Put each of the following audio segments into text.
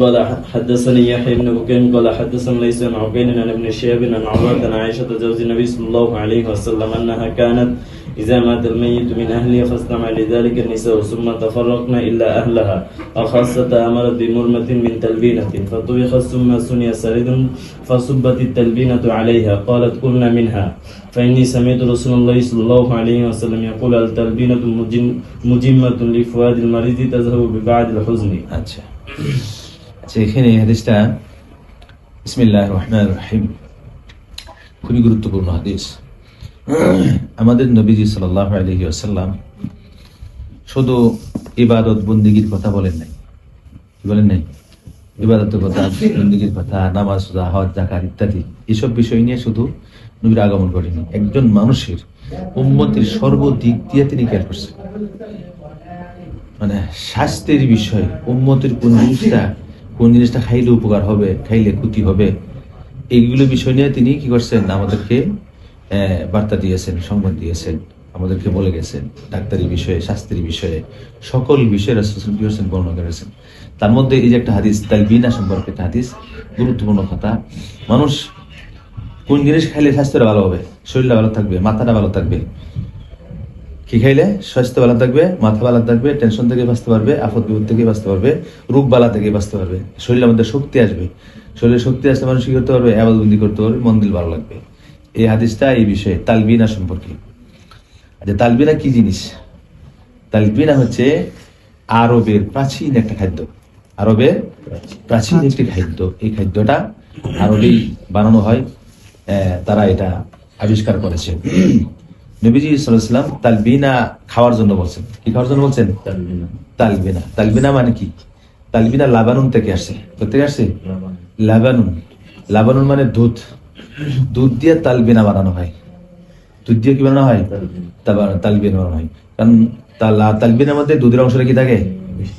قال حدثني يحيى بن بكير قال حدثنا ليس عن عقيل عن ابن شهاب عن عروة عن عائشة زوج النبي صلى الله عليه وسلم أنها كانت إذا مات الميت من أهله فاستمع لذلك النساء ثم تفرقن إلا أهلها وخاصة أمرت بمرمة من تلبينة فطبخت ثم سني سرد فصبت التلبينة عليها قالت قلنا منها فإني سمعت رسول الله صلى الله عليه وسلم يقول التلبينة مجمة لفؤاد المريض تذهب ببعد الحزن. আচ্ছা, এখানে এই হাদিসটা বিসমিল্লাহির রহমানির রহিম খুবই গুরুত্বপূর্ণ হাদিস। আমাদের নবীজি সাল্লাল্লাহু আলাইহি ওয়াসাল্লাম শুধু ইবাদত বন্দেগীর কথা বলেন নাই, কি বলেন নাই? ইবাদতের কথা, বন্দেগীর কথা, নামাজ, রোজা, হজ, যাকাত ইত্যাদি এসব বিষয় নিয়ে শুধু নবীর আগমন করেনি, একজন মানুষের উম্মতের সর্বদিক দিয়ে তিনি খেয়াল করছেন। মানে স্বাস্থ্যের বিষয়, উম্মতের কোন জিনিসটা খাইলে উপকার হবে, খাইলে ক্ষতি হবে, এইগুলো বিষয় নিয়ে তিনি কি করছেন? আমাদেরকে বার্তা দিয়েছেন, সংবাদ দিয়েছেন, আমাদেরকে বলে গেছেন। ডাক্তারি বিষয়ে, স্বাস্থ্যের বিষয়ে, সকল বিষয়ে রাসূল সাল্লাল্লাহু আলাইহি ওয়াসাল্লাম বর্ণনা করেছেন। তার মধ্যে এই যে একটা হাদিস তালবিনা সম্পর্কে একটা হাদিস, গুরুত্বপূর্ণ কথা। মানুষ কোন জিনিস খাইলে স্বাস্থ্যটা ভালো হবে, শরীরটা ভালো থাকবে, মাথাটা ভালো থাকবে, কি খাইলে স্বাস্থ্য ভালো থাকবে, মাথা ভালো থাকবে, টেনশন থেকে বাঁচতে পারবে, আপদ বিপদ থেকে বাঁচতে পারবে, রোগ বালা থেকে বাঁচতে পারবে, শরীরের মধ্যে শক্তি আসবে। শরীরে শক্তি আসলে মানুষ কি করতে পারবে? ইবাদতবন্দি করতে পারবে, মন দিল ভালো লাগবে। এই হাদিসটা এই বিষয়ে তালবিনা সম্পর্কে। আচ্ছা, তালবিনা কি জিনিস? তালবিনা হচ্ছে আরবের প্রাচীন একটা খাদ্য, আরবের প্রাচীন একটি খাদ্য। এই খাদ্যটা আরবেই বানানো হয়, তারা এটা আবিষ্কার করেছে। নবীজি সাল্লাল্লাহু আলাইহি ওয়াসাল্লাম তালবিনা খাওয়ার জন্য বলছেন। কি খাওয়ার জন্য বলছেন? তালবিনা। তালবিনা মানে কি? তালবিনা লাবানুন থেকে আসছে। কোথেকে আসছে? লাবানুন। লাবানুন মানে দুধ। দুধ দিয়ে তালবিনা বানানো হয়। দুধ দিয়ে কি বানানো হয়? তালবিনা বানানো হয়। কারণ তালবিনার মধ্যে দুধের অংশটা কি থাকে?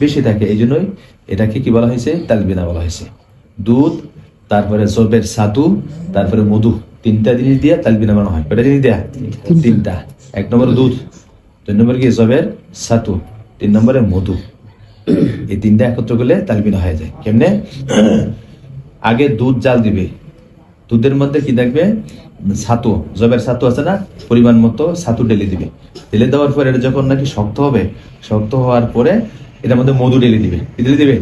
বেশি থাকে। এই জন্যই এটাকে কি বলা হয়েছে? তালবিনা বলা হয়েছে। দুধ, তারপরে জবের ছাতু, তারপরে মধু, তিনটা জিনিস দিয়ে তালবিনা বানানো হয়। কয়টা জিনিস দেয়া? তিনটা। এক নম্বরে দুধ, দুই নম্বরে কি জবের ছাতু, তিন নম্বরে মধু। এই তিনটা একত্র করলে তালবিনা হয়ে যায়। কেমনে? আগে দুধ জাল দিবে, দুধের মধ্যে কি দেখবে? ছাতু, জবের ছাতু আছে না, পরিমাণ মতো ছাতু ঢেলে দিবে। ঢেলে দেওয়ার পরে এটা যখন নাকি শক্ত হবে, শক্ত হওয়ার পরে এটার মধ্যে মধু ঢেলে দিবে। কি ঢেলে দিবে?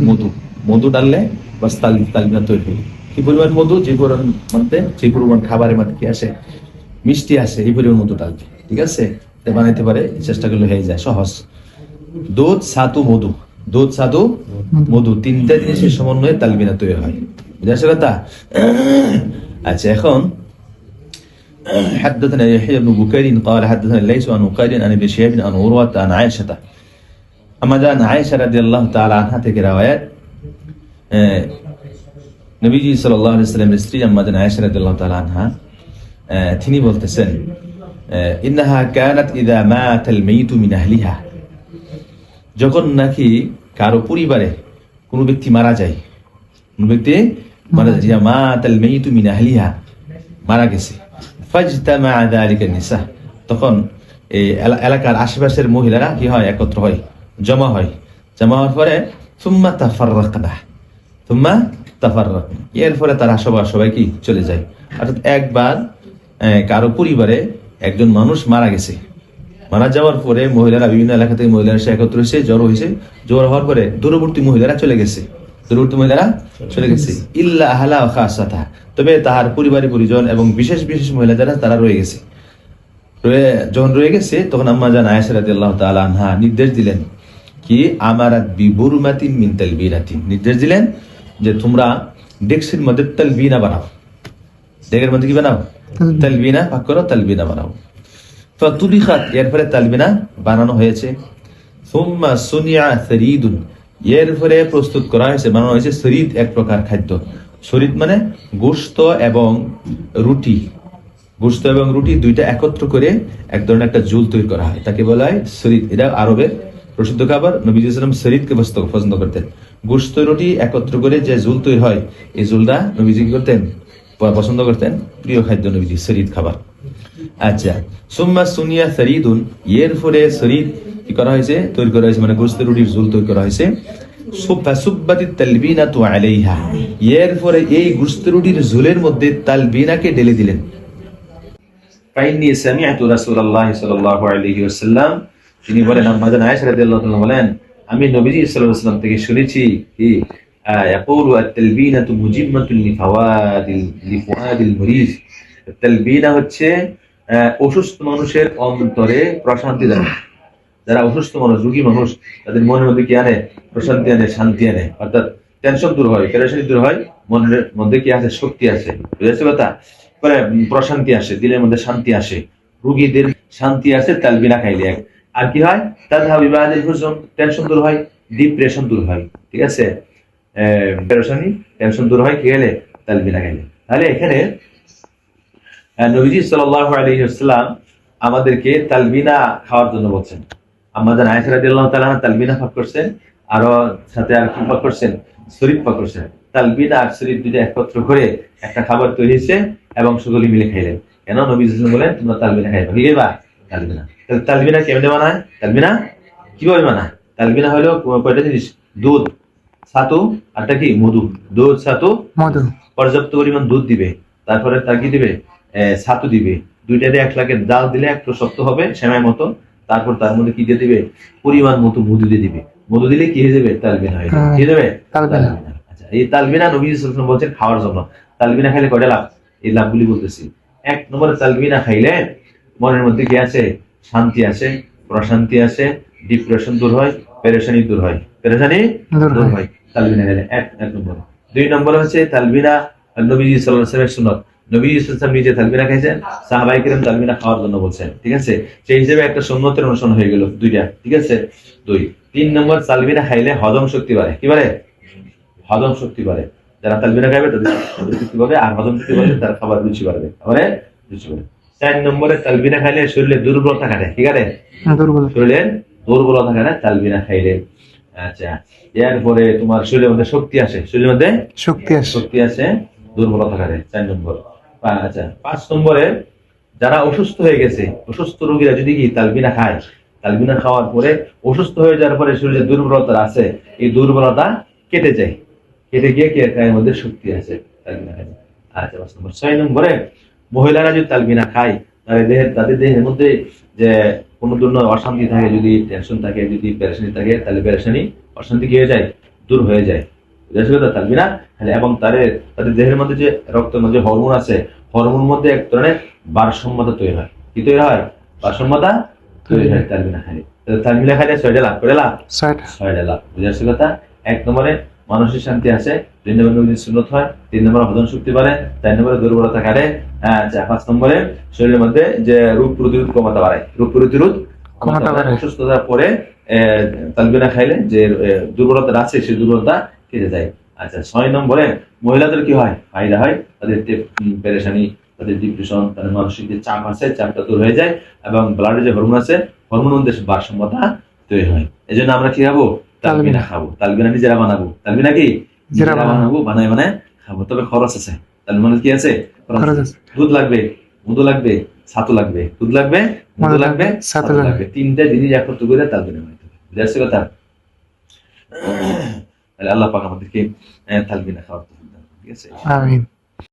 মধু। মধু ডাললে বাস তালবিনা তৈরি হবে। কি পরিমাণ মধু? যে পরিমাণ মধ্যে, যে পরিমাণ খাবারের মধ্যে কি আসে, মিষ্টি আসে, এই পরিমাণ মধু ডালবে। ঠিক আছে, বানাইতে পারে, চেষ্টা করলে হয়ে যায়, সহজ। দুধ, ছাতু, মধু। দুধ, ছাতু, মধু, তিনটা জিনিসের সমন্বয়ে তালবিনা তৈরি হয়। বুঝে আসে কথা? আচ্ছা, এখন حدثنا يحيى بن بكير قال حدثنا ليس عن عقيل عن ابن شهاب عن عروة عن عائشة। أما جاء عائشة رضي الله تعالى عنها থেকে روايات নবীজি সাল্লাল্লাহু আলাইহি ওয়াসাল্লামের স্ত্রী আম্মা জান আয়েশা রাদিয়াল্লাহু তাআলা আনহা তিনি বলতেছেন, ইন্নাহা কানাত ইযা মাতাল মাইতু মিন আহলিহা, যখন নাকি কারো পরিবারে কোনো ব্যক্তি মারা যায়, কোনো ব্যক্তি মারা যায়, ইযা মাতাল মাইতু মিন আহলিহা, মারা গেছে, ফাজতামা যালিকা নিসা, তখন এই এলাকার আশেপাশের মহিলারা কি হয়? একত্র হয়, জমা হয়। জমা হওয়ার পরে সুম্মা তাফাররাকনা, সুম্মা তাফাররাক, এরপরে তারা সবাই কি চলে যায়। অর্থাৎ একবার কারো পরিবারে একজন মানুষ মারা গেছে, মারা যাওয়ার পরে মহিলারা, বিভিন্ন এলাকা থেকে মহিলারা সে একত্র হয়েছে, জড়ো হয়েছে। জড়ো হওয়ার পরে দূরবর্তী মহিলারা চলে গেছে, ইল্লা আহলা ওয়া খাসাতা, তবে তাহার পরিবারের পরিজন এবং বিশেষ বিশেষ মহিলা যারা, তারা রয়ে গেছে। যখন রয়ে গেছে, তখন আম্মা জান আয়েশা রাদিয়াল্লাহু তাআলা আনহা নির্দেশ দিলেন, কি আমারাত বিবুরমাতিন মিন তালবিনাতিন, নির্দেশ দিলেন যে তোমরা ডেক্সির মধ্যে তালবিনা বানাও, ডেকের মধ্যে কি বানাও? তালবিনা পাক করো, তালবিনা বানাও। ফাতুবিখাত, এরপরে তালবিনা বানানো হয়েছে। সুম্মা সুনিয়া সরিদুন, এরপরে প্রস্তুত করা হয়েছে, বানানো হয়েছে সরিদ, এক প্রকার খাদ্য। সরিদ মানে গোশত এবং রুটি। গোশত এবং রুটি দুইটা একত্র করে এক ধরনের একটা ঝোল তৈরি করা হয়, তাকে বলা হয় সরিদ। এটা আরবের প্রসিদ্ধ খাবার। নবী সাল্লাল্লাহু আলাইহি ওয়াসাল্লাম সরিদকে পছন্দ করতেন। গোশত রুটি একত্র করে যে ঝোল তৈরি হয়, এই ঝোলটা নবীজি কি করতেন? পছন্দ করতেন, প্রিয় খাদ্য নবীজি, সরিদ খাবার। আচ্ছা, সুম্মা সুনিয়া সরিদুন, এরপরে সরিদ কি করা হয়েছে? তৈরি করা হয়েছে, মানে গোশত রুটির ঝোল তৈরি করা হয়েছে। সুব্বাতিত তালবিনাতু আলাইহা, এরপরে এই গোশত রুটির ঝোলের মধ্যে তালবিনাকে ঢেলে দিলেন। ফাইন্নী সামিআতু রাসূলুল্লাহ সাল্লাল্লাহু আলাইহি ওয়াসাল্লাম, তিনি বলেন, আম্মা জান আয়েশা রাদিয়াল্লাহু তাআলা বলেন, আমি নবীজি সাল্লাল্লাহু আলাইহি ওয়াসাল্লাম থেকে শুনেছি কি ইয়াকুলু আত-তালবিনাতু মুজিম্মাতুন লিফুআদিল মুরিজ। তালবিনা হচ্ছে অসুস্থ মানুষের অন্তরে প্রশান্তি দেয়। যারা অসুস্থ মানুষ, রোগী মানুষ, তাদের মনের মধ্যে কি আনে? প্রশান্তি আনে, শান্তি আনে, অর্থাৎ টেনশন দূর হয়, পেরেশানি দূর হয়, মনের মধ্যে কি আছে? শক্তি আছে, বুঝেছো কথা? পরে প্রশান্তি আসে, দিলের মধ্যে শান্তি আসে, রোগীদের শান্তি আসে তালবিনা খাইলে। আর কি হয়? তাযহাবু বিবাদিল হুজুন, টেনশন দূর হয়, ডিপ্রেশন দূর হয়, ঠিক আছে? পেরেশানি, টেনশন দূর হয় কি খেলে? তালবিনা খাইলে। তাহলে এখানে নবীজি সাল্লাল্লাহু আলাইহি ওয়াসাল্লাম আমাদেরকে তালবিনা খাওয়ার জন্য বলছেন। আমাদের আয়েশা রাদিয়াল্লাহু তাআলা তালবিনা পাক করছেন, আরো সাথে আর কি পাক করছেন? শরীফ পাক করছেন। তালবিনা আর শরীফ দুটো একত্র করে একটা খাবার তৈরি হয়েছে এবং সকলে মিলে খাইলেন। কেন? নবী সাল্লাল্লাহু আলাইহি ওয়াসাল্লাম বলেন, তোমরা তালবিনা খাইবা। কি খাইবা? তালবিনা। তাহলে তালবিনা কেমনে বানায়? তালবিনা কিভাবে বানায়? তালবিনা হলো কয়টা জিনিস? দুধ, ছাতু, আরটা কি? মধু। দুধ, ছাতু, মধু। পর্যাপ্ত পরিমাণ দুধ দিবে, তারপরে তার কি দিবে? ছাতু দিবে। দুইটাতে এক লাখের জাল দিলে একটু শক্ত হবে সেমাই মতো। তারপর তার মধ্যে কি দিয়ে দিবে? পরিমাণ মতো মধু দিয়ে দিবে। মধু দিলে কি হয়ে যাবে? তালবিনা হয়ে যাবে। কি হয়ে যাবে? তালবিনা। আচ্ছা, এই তালবিনা নবী সাল্লাল্লাহু আলাইহি ওয়াসাল্লাম বলছেন খাওয়ার জন্য। তালবিনা খাইলে কয়টা লাভ? এই লাভগুলি বলতেছি। এক নম্বরে, তালবিনা খাইলে মনের মধ্যে কি আছে? শান্তি আসে, প্রশান্তি আসে, ডিপ্রেশন দূর হয়, পেরেশানি দূর হয়, পেরেশানি দূর হয় তালবিনা খাইলে। এক নম্বর। দুই নম্বরে হচ্ছে তালবিনা নবী সাল্লাল্লাহু আলাইহি ওয়াসাল্লামের সুন্নাত। নবী সাল্লাল্লাহু আলাইহি ওয়াসাল্লাম নিজে তালবিনা খাইছেন, সাহাবায়ে কিরাম তালবিনা খাওয়ার জন্য বলছেন, ঠিক আছে? সেই হিসেবে একটা সুন্নতের অনুসরণ হয়ে গেল দুইটা, ঠিক আছে? দুই। তিন নম্বর, তালবিনা খাইলে হজম শক্তি বাড়ে। কি বাড়ে? হজম শক্তি বাড়ে। যারা তালবিনা খাইবে তাদের হজম শক্তি বাড়বে, আর হজম শক্তি বাড়লে তার খাবার রুচি বাড়বে, আবার রুচি বাড়বে। 4 নম্বরে, তালবিনা খাইলে শরীরে দুর্বলতা কাটে। কি কাটে? শরীরে দুর্বলতা কাটে তালবিনা খাইলে। আচ্ছা, এরপরে তোমার শরীরের মধ্যে শক্তি আসে, শরীরের মধ্যে শক্তি আসে, দুর্বলতা কাটে। 4 নম্বর। আচ্ছা, 5 নম্বরে, যারা অসুস্থ হয়ে গেছে, অসুস্থ রোগীরা যদি কি তালবিনা খায়, তালবিনা খাওয়ার পরে অসুস্থ হয়ে যাওয়ার পরে শরীরে দুর্বলতা আছে, এই দুর্বলতা কেটে যায়, কেটে গিয়ে এর মধ্যে শক্তি আসে তালবিনা খায়। আচ্ছা, 5 নম্বর। 6 নম্বরে, মহিলারা যদি তালবিনা খায়, তাদের দেহের মধ্যে যে কোনো ধরনের অশান্তি থাকে, যদি টেনশন থাকে, যদি পেরেশানি থাকে, তাহলে পেরেশানি, অশান্তি কি হয়ে যায়? দূর হয়ে যায়। তালবিনা এবং তাদের দেহের মধ্যে যে রক্তের মধ্যে হরমোন আছে, হরমোনের মধ্যে এক ধরনের ভারসাম্যতা তৈরি হয়। কি তৈরি হয়? ভারসাম্যতা তৈরি হয় তালবিনা খাইলে। তালবিনা খাইলে 6টা লাভ করে লাভ, 6টা লাভ। বুঝাচ্ছি কথা? 1 নম্বরে মানসিক শান্তি আসে, 2 নম্বরে সুন্নত হয়, 3 নম্বরে হজম শক্তি বাড়ে, 4 নম্বরে দুর্বলতা কাটে, 5 নম্বরে শরীরের মধ্যে যে রোগ প্রতিরোধ ক্ষমতা বাড়ায়, রোগ প্রতিরোধ ক্ষমতা বাড়ায়। অসুস্থতার পরে তালবিনা খাইলে যে দুর্বলতা আছে, সেই দুর্বলতা কেটে যায়। আচ্ছা, 6 নম্বরে, মহিলাদের কি হয়? ফায়দা হয়, তাদের পেরেশানি, তাদের ডিপ্রেশন, তাদের মানসিক যে চাপ আছে, চাপটা দূর হয়ে যায়, এবং ব্লাডের যে হরমোন আছে, হরমোনের মধ্যে ভারসাম্যতা তৈরি হয়। এই জন্য আমরা কি খাবো? তালবিনা খাবো। তালবিনা নিজেরা বানাবো। তালবিনা কি নিজেরা বানাবো, বানায় খাবো। তবে খরচ আছে। তালবিনা কি আছে? দুধ লাগবে, মধু লাগবে, ছাতু লাগবে। দুধ লাগবে, মধু লাগবে, ছাতু লাগবে। 3টা জিনিস একত্র করে তালবিনা বানাইতে হবে। বুঝাচ্ছি কথা? তাহলে আল্লাহ পাক আমাদেরকে তালবিনা খাওয়ার তৌফিক দান করুন, ঠিক আছে? আমিন।